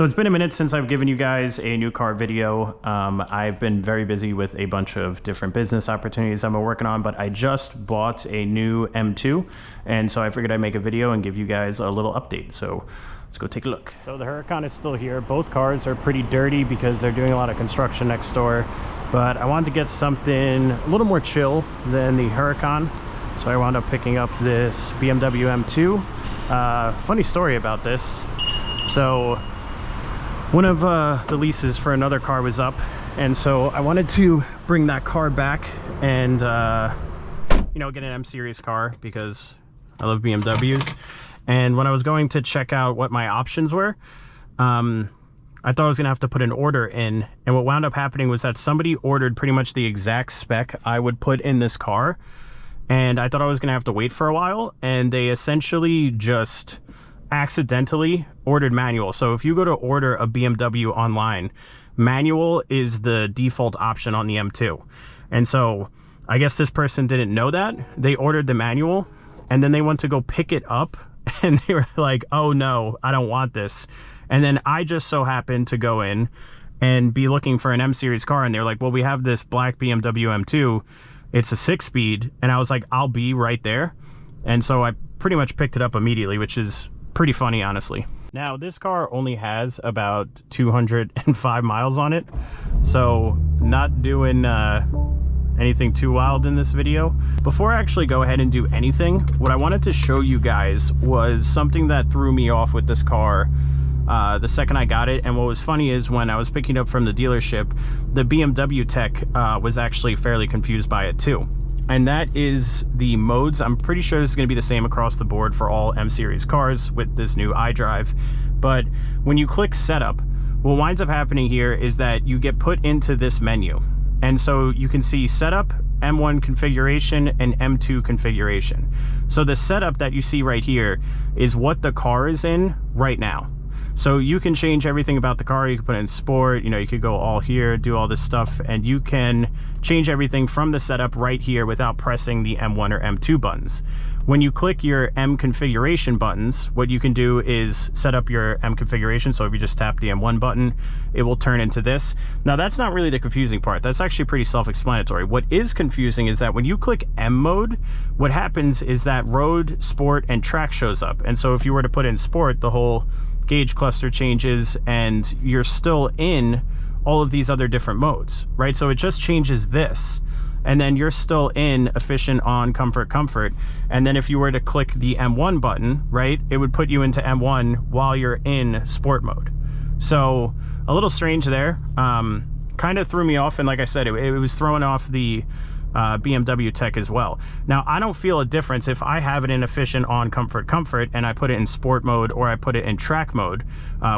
So it's been a minute since I've given you guys a new car video. I've been very busy with a bunch of different business opportunities I've been working on, but I just bought a new M2, and so I figured I'd make a video and give you guys a little update. So let's go take a look. So the Huracan is still here. Both cars are pretty dirty because they're doing a lot of construction next door, but I wanted to get something a little more chill than the Huracan, so I wound up picking up this BMW M2. Funny story about this. So one of the leases for another car was up, and so I wanted to bring that car back and you know, get an M series car because I love BMWs. And when I was going to check out what my options were, I thought I was gonna have to put an order in, and what wound up happening was that somebody ordered pretty much the exact spec I would put in this car, and I thought I was gonna have to wait for a while, and they essentially just accidentally ordered manual. So if you go to order a BMW online, manual is the default option on the M2. And so I guess this person didn't know that. They ordered the manual, and then they went to go pick it up, and they were like, oh no, I don't want this. And then I just so happened to go in and be looking for an M series car, and they're like, well, we have this black BMW M2. It's a 6-speed. And I was like, I'll be right there. And so I pretty much picked it up immediately, which is pretty funny, honestly. Now, this car only has about 205 miles on it, so not doing anything too wild in this video. Before I actually go ahead and do anything, what I wanted to show you guys was something that threw me off with this car the second I got it. And what was funny is when I was picking it up from the dealership, the BMW tech was actually fairly confused by it too. And that is the modes. I'm pretty sure this is going to be the same across the board for all M series cars with this new iDrive. But when you click setup, what winds up happening here is that you get put into this menu. And so you can see setup, M1 configuration, and M2 configuration. So the setup that you see right here is what the car is in right now. So you can change everything about the car. You can put it in sport, you know, you could go all here, do all this stuff, and you can change everything from the setup right here without pressing the M1 or M2 buttons. When you click your M configuration buttons, what you can do is set up your M configuration. So if you just tap the M1 button, it will turn into this. Now, that's not really the confusing part. That's actually pretty self-explanatory. What is confusing is that when you click M mode, what happens is that road, sport, and track shows up. And so if you were to put in sport, the whole gauge cluster changes, and you're still in all of these other different modes, right? So it just changes this, and then you're still in efficient, on, comfort. And then if you were to click the M1 button, right, it would put you into M1 while you're in sport mode. So a little strange there. Kind of threw me off, and like I said, it was throwing off the BMW tech as well. Now, I don't feel a difference if I have it in efficient, on, comfort, and I put it in sport mode, or I put it in track mode,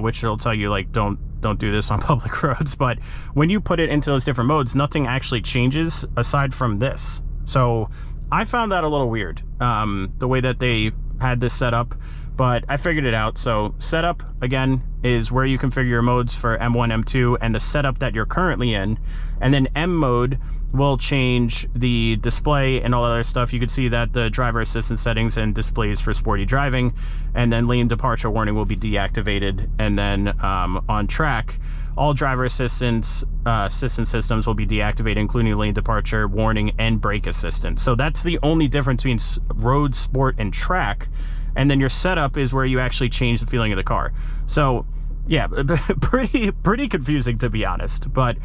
which will tell you, like, don't do this on public roads. But when you put it into those different modes, nothing actually changes aside from this. So I found that a little weird, the way that they had this set up, but I figured it out. So setup, again, is where you configure your modes for M1, M2, and the setup that you're currently in. And then M mode will change the display and all that other stuff. You can see that the driver assistance settings and displays for sporty driving, and then lane departure warning will be deactivated. And then on track, all driver assistance systems will be deactivated, including lane departure warning and brake assistance. So that's the only difference between road, sport, and track. And then your setup is where you actually change the feeling of the car. So yeah, pretty confusing, to be honest. But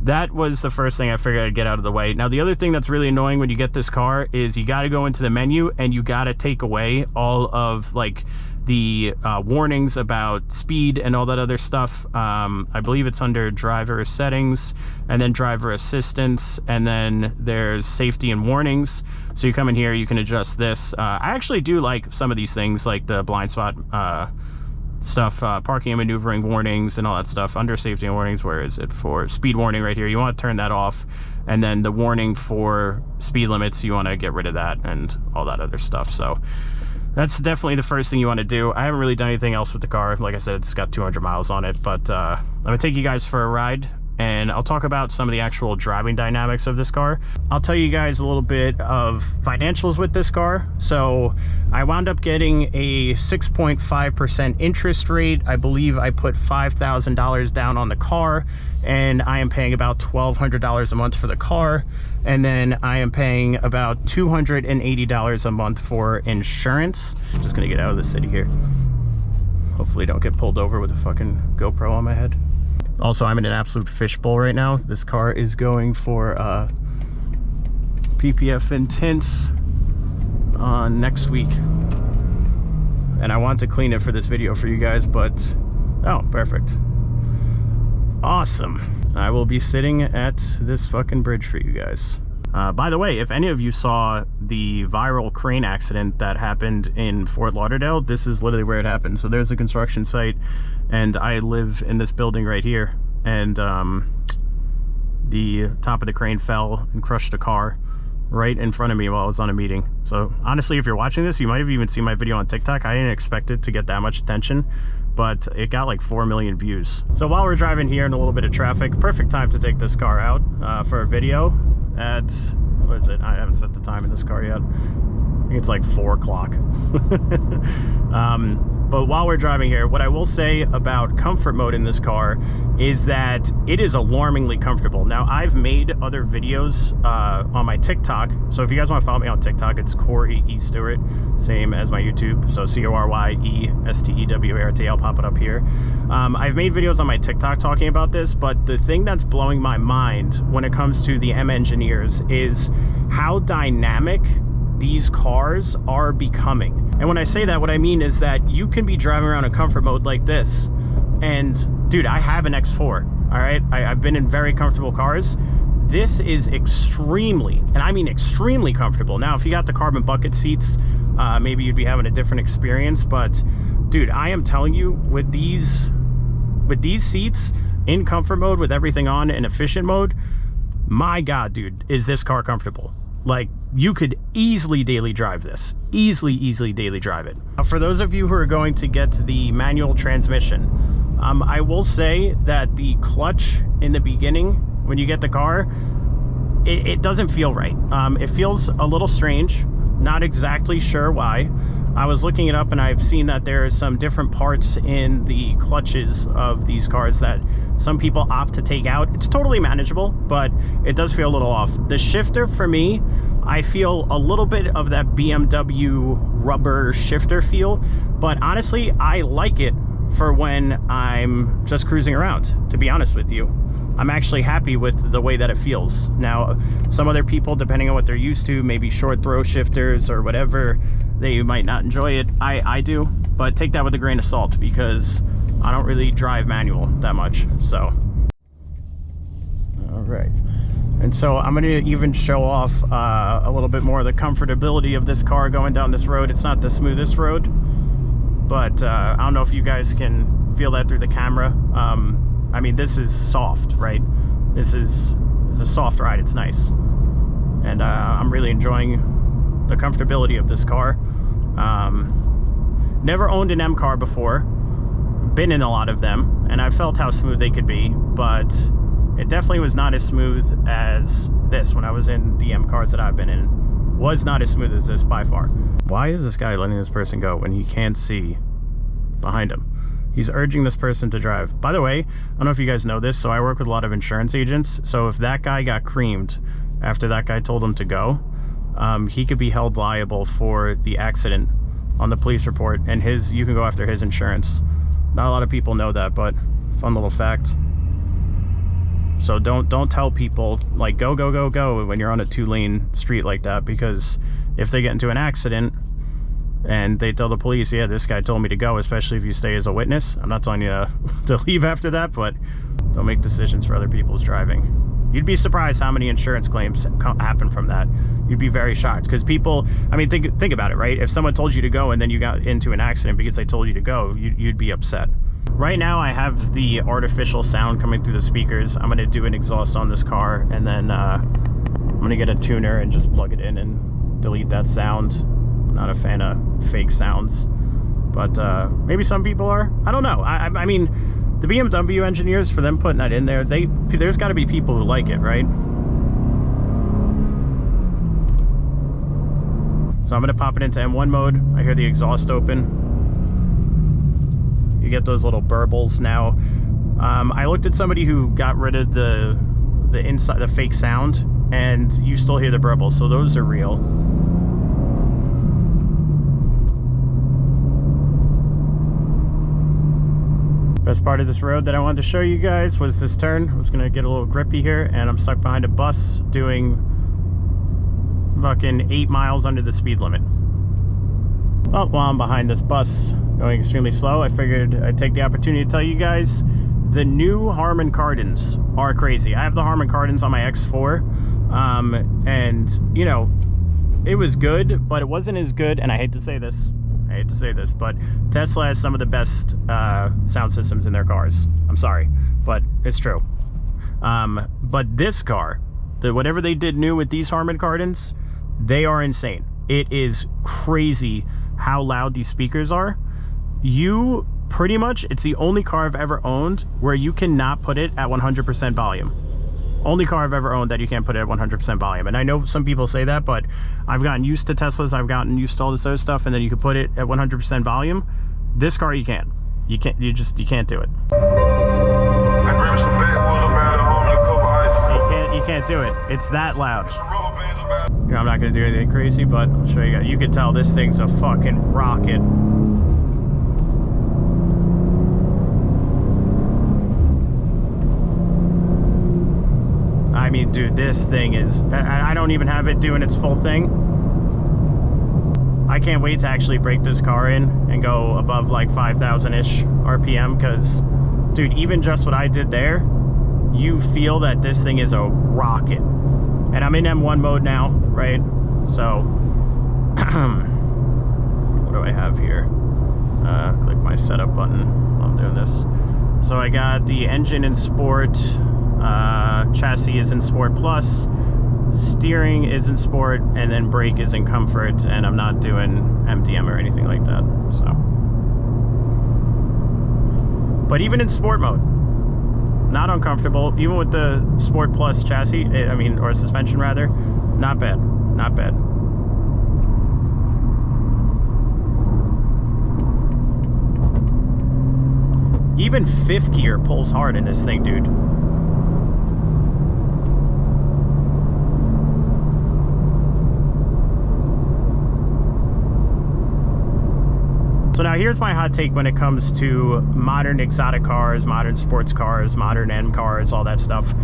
that was the first thing I figured I'd get out of the way. Now, the other thing that's really annoying when you get this car is you got to go into the menu and you got to take away all of, like, the warnings about speed and all that other stuff. I believe it's under driver settings, and then driver assistance, and then there's safety and warnings. So you come in here, you can adjust this. I actually do like some of these things, like the blind spot stuff, parking and maneuvering warnings and all that stuff. Under safety and warnings, where is it? For speed warning right here, you want to turn that off. And then the warning for speed limits, you want to get rid of that, and all that other stuff. So that's definitely the first thing you want to do. I haven't really done anything else with the car. Like I said, it's got 200 miles on it, but I'm gonna take you guys for a ride and I'll talk about some of the actual driving dynamics of this car. I'll tell you guys a little bit of financials with this car. So I wound up getting a 6.5% interest rate. I believe I put $5,000 down on the car, and I am paying about $1,200 a month for the car. And then I am paying about $280 a month for insurance. I'm just gonna get out of the city here. Hopefully don't get pulled over with a fucking GoPro on my head. Also, I'm in an absolute fishbowl right now. This car is going for PPF and tints next week. And I want to clean it for this video for you guys, but oh, perfect. Awesome. I will be sitting at this fucking bridge for you guys. By the way, if any of you saw the viral crane accident that happened in Fort Lauderdale, this is literally where it happened. So there's a construction site, and I live in this building right here, and the top of the crane fell and crushed a car right in front of me while I was on a meeting. So honestly, if you're watching this, you might have even seen my video on TikTok. I didn't expect it to get that much attention, but it got like 4 million views. So while we're driving here in a little bit of traffic, perfect time to take this car out for a video at, what is it? I haven't set the time in this car yet. I think it's like 4 o'clock. But while we're driving here, what I will say about comfort mode in this car is that it is alarmingly comfortable. Now, I've made other videos on my TikTok. So if you guys want to follow me on TikTok, it's Cory E. Stewart, same as my YouTube. So CORYESTEWART, I'll pop it up here. I've made videos on my TikTok talking about this, but the thing that's blowing my mind when it comes to the M engineers is how dynamic these cars are becoming. And when I say that, what I mean is that you can be driving around in comfort mode like this, and dude, I have an X4, all right? I've been in very comfortable cars. This is extremely, and I mean extremely comfortable. Now, if you got the carbon bucket seats, maybe you'd be having a different experience, but dude, I am telling you, with these seats in comfort mode, with everything on in efficient mode, my God, dude, is this car comfortable. Like, you could easily daily drive this. Easily daily drive it. Now, for those of you who are going to get the manual transmission, I will say that the clutch in the beginning, when you get the car, it doesn't feel right. It feels a little strange. Not exactly sure why. I was looking it up, and I've seen that there are some different parts in the clutches of these cars that some people opt to take out. It's totally manageable, but it does feel a little off. The shifter, for me, I feel a little bit of that BMW rubber shifter feel, but honestly, I like it for when I'm just cruising around, to be honest with you. I'm actually happy with the way that it feels. Now, some other people, depending on what they're used to, maybe short throw shifters or whatever, they might not enjoy it. I do, but take that with a grain of salt, because I don't really drive manual that much. So all right, and so I'm going to even show off a little bit more of the comfortability of this car going down this road. It's not the smoothest road, but I don't know if you guys can feel that through the camera. I mean, this is soft, right? This is a soft ride. It's nice, and I'm really enjoying the comfortability of this car. Never owned an M car before, been in a lot of them, and I felt how smooth they could be, but it definitely was not as smooth as this. When I was in the M cars that I've been in, was not as smooth as this by far. Why is this guy letting this person go when he can't see behind him? He's urging this person to drive. By the way, I don't know if you guys know this, so I work with a lot of insurance agents. So if that guy got creamed after that guy told him to go, he could be held liable for the accident on the police report, and you can go after his insurance. Not a lot of people know that, but fun little fact. So don't tell people like go when you're on a 2-lane street like that, because if they get into an accident and they tell the police, yeah, this guy told me to go, especially if you stay as a witness. I'm not telling you to leave after that, but don't make decisions for other people's driving. You'd be surprised how many insurance claims happen from that. You'd be very shocked, because people, I mean, think about it, right? If someone told you to go and then you got into an accident because they told you to go, you'd be upset. Right now, I have the artificial sound coming through the speakers. I'm gonna do an exhaust on this car, and then I'm gonna get a tuner and just plug it in and delete that sound. I'm not a fan of fake sounds, but maybe some people are. I don't know. I mean, the BMW engineers, for them putting that in there, there's got to be people who like it, right? So I'm gonna pop it into M1 mode. I hear the exhaust open. You get those little burbles now. I looked at somebody who got rid of the inside, the fake sound, and you still hear the burbles, so those are real. Best part of this road that I wanted to show you guys was this turn. I was gonna get a little grippy here, and I'm stuck behind a bus doing fucking 8 miles under the speed limit. Well, while I'm behind this bus going extremely slow, I figured I'd take the opportunity to tell you guys the new Harman Kardons are crazy. I have the Harman Kardons on my X4, and you know, it was good, but it wasn't as good, and I hate to say this, but Tesla has some of the best sound systems in their cars. I'm sorry, but it's true. But this car, whatever they did new with these Harman Kardons, they are insane. It is crazy how loud these speakers are. You pretty much, it's the only car I've ever owned where you cannot put it at 100% volume. Only car I've ever owned that you can't put it at 100% volume. And I know some people say that, but I've gotten used to Teslas, I've gotten used to all this other stuff, and then you can put it at 100% volume. This car you can't. You can't do it. You can't do it. It's that loud. You know, I'm not gonna do anything crazy, but I'll show you guys. You can tell this thing's a fucking rocket. I mean, dude, this thing is, I don't even have it doing its full thing. I can't wait to actually break this car in and go above like 5,000-ish RPM, because, dude, even just what I did there, you feel that this thing is a rocket. And I'm in M1 mode now, right? So, what do I have here? Click my setup button while I'm doing this. So I got the engine in Sport, chassis is in Sport Plus, steering is in Sport, and then brake is in Comfort, and I'm not doing MDM or anything like that, so. But even in Sport mode, not uncomfortable, even with the Sport Plus chassis, I mean, or suspension rather, not bad, not bad. Even fifth gear pulls hard in this thing, dude. So now here's my hot take when it comes to modern exotic cars, modern sports cars, modern M cars, all that stuff.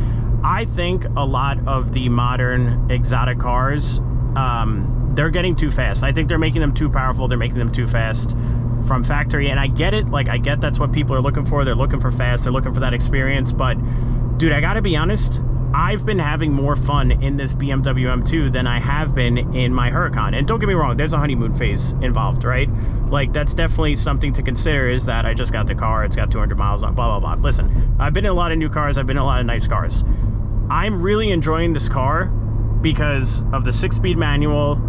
I think a lot of the modern exotic cars, they're getting too fast. I think they're making them too powerful. They're making them too fast from factory. And I get it. Like, I get that's what people are looking for. They're looking for fast. They're looking for that experience. But, dude, I gotta be honest. I've been having more fun in this BMW M2 than I have been in my Huracan. And don't get me wrong, there's a honeymoon phase involved, right? Like, that's definitely something to consider, is that I just got the car, it's got 200 miles on, blah, blah, blah. Listen, I've been in a lot of new cars, I've been in a lot of nice cars. I'm really enjoying this car because of the 6-speed manual.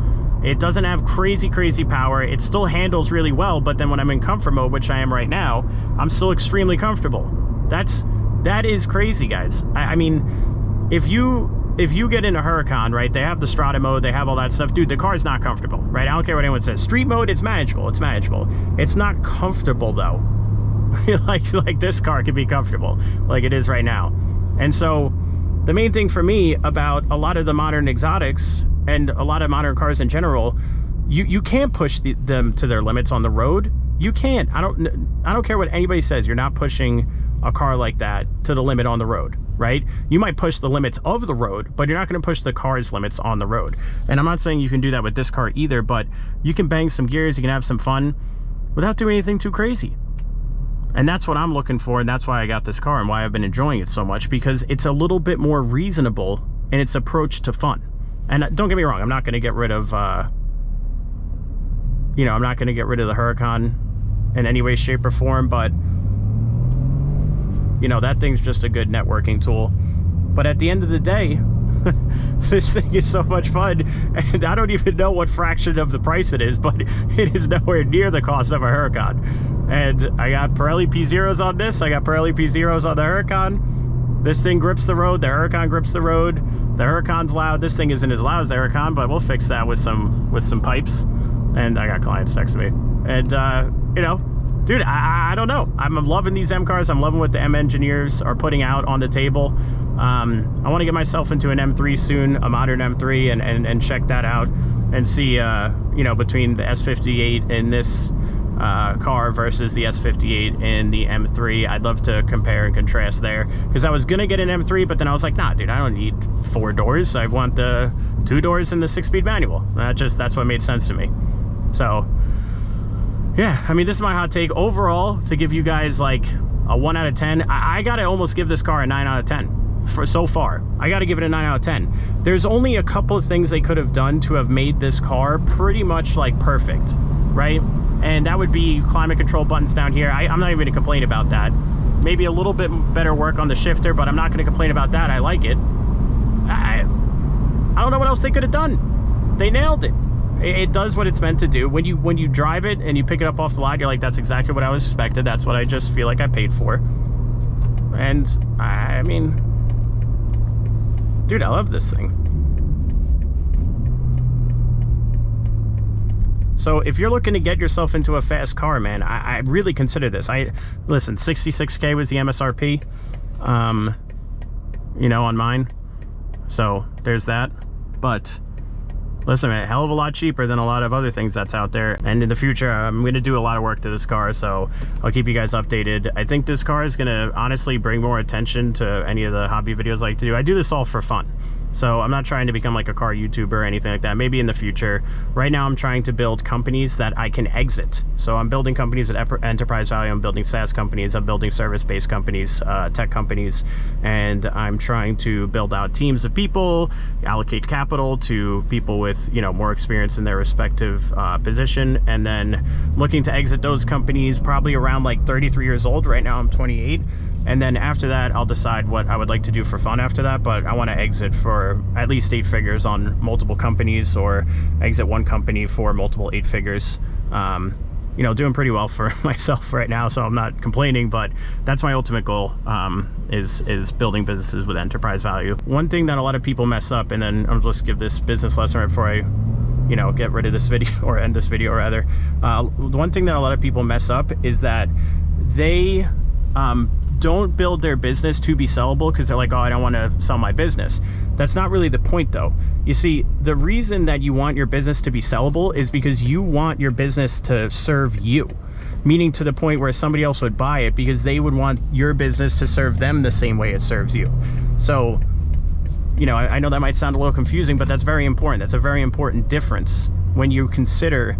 It doesn't have crazy power. It still handles really well, but then when I'm in comfort mode, which I am right now, I'm still extremely comfortable. That is crazy, guys. I mean, if you get in a Huracan, right, they have the Strata mode, they have all that stuff, dude, the car's not comfortable, right? I don't care what anyone says. Street mode, it's manageable, it's manageable. It's not comfortable, though. like this car can be comfortable, like it is right now. And so, the main thing for me about a lot of the modern exotics, and a lot of modern cars in general, you can't push them to their limits on the road. You can't. I don't care what anybody says, you're not pushing a car like that to the limit on the road, right? You might push the limits of the road, but you're not going to push the car's limits on the road. And I'm not saying you can do that with this car either, but you can bang some gears, you can have some fun without doing anything too crazy. And that's what I'm looking for, and that's why I got this car and why I've been enjoying it so much, because it's a little bit more reasonable in its approach to fun. And don't get me wrong, I'm not going to get rid of, you know, I'm not going to get rid of the Huracan in any way, shape, or form, but you know, that thing's just a good networking tool. But at the end of the day, this thing is so much fun, and I don't even know what fraction of the price it is, but it is nowhere near the cost of a Huracan. And I got Pirelli P0s on this. I got Pirelli P0s on the Huracan. This thing grips the road. The Huracan grips the road. The Huracan's loud. This thing isn't as loud as the Huracan, but we'll fix that with some pipes. And I got clients next to me. And, you know, dude, I don't know. I'm loving these M cars. I'm loving what the M engineers are putting out on the table. I want to get myself into an M3 soon, a modern M3, and check that out and see, you know, between the S58 and this car versus the S58 and the M3. I'd love to compare and contrast there, because I was going to get an M3, but then I was like, nah, dude, I don't need 4 doors. I want the 2 doors and the 6-speed manual. That's what made sense to me. So, yeah, I mean, this is my hot take. Overall, to give you guys like a 1 out of 10, I got to almost give this car a 9 out of 10. For so far, I got to give it a 9 out of 10. There's only a couple of things they could have done to have made this car pretty much like perfect, right? And that would be climate control buttons down here. I'm not even gonna complain about that. Maybe a little bit better work on the shifter, but I'm not gonna complain about that. I like it. I don't know what else they could have done. They nailed it. It does what it's meant to do. When you drive it and you pick it up off the lot, you're like, that's exactly what I was expected. That's what I just feel like I paid for. And I mean, dude, I love this thing. So if you're looking to get yourself into a fast car, man, I really consider this. Listen, 66K was the MSRP, you know, on mine. So there's that. But listen, man, a hell of a lot cheaper than a lot of other things that's out there. And in the future, I'm going to do a lot of work to this car, so I'll keep you guys updated. I think this car is going to honestly bring more attention to any of the hobby videos I like to do. I do this all for fun. So I'm not trying to become like a car YouTuber or anything like that. Maybe in the future. Right now I'm trying to build companies that I can exit. So I'm building companies at enterprise value. I'm building SaaS companies. I'm building service-based companies, tech companies. And I'm trying to build out teams of people, allocate capital to people with, you know, more experience in their respective position. And then looking to exit those companies probably around like 33 years old. Right now I'm 28. And then after that, I'll decide what I would like to do for fun after that. But I want to exit for at least 8 figures on multiple companies, or exit one company for multiple 8 figures. You know, doing pretty well for myself right now, so I'm not complaining, but that's my ultimate goal, is building businesses with enterprise value. One thing that a lot of people mess up, and then I'll just give this business lesson right before I, you know, get rid of this video, or end this video rather. One thing that a lot of people mess up is that they don't build their business to be sellable because they're like, oh, I don't want to sell my business. That's not really the point though. You see, the reason that you want your business to be sellable is because you want your business to serve you, meaning to the point where somebody else would buy it because they would want your business to serve them the same way it serves you. So, you know, I know that might sound a little confusing, but that's very important. That's a very important difference when you consider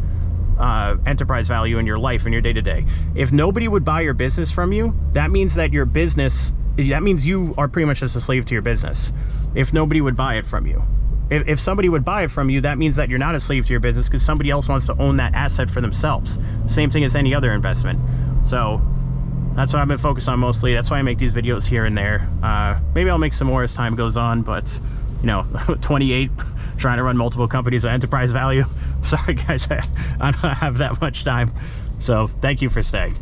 enterprise value in your life, in your day-to-day. If nobody would buy your business from you, that means that your business, that means you are pretty much just a slave to your business. If nobody would buy it from you. If somebody would buy it from you, that means that you're not a slave to your business because somebody else wants to own that asset for themselves. Same thing as any other investment. So that's what I've been focused on mostly. That's why I make these videos here and there. Maybe I'll make some more as time goes on, but you know, 28, trying to run multiple companies at enterprise value. Sorry guys, I don't have that much time. So thank you for staying.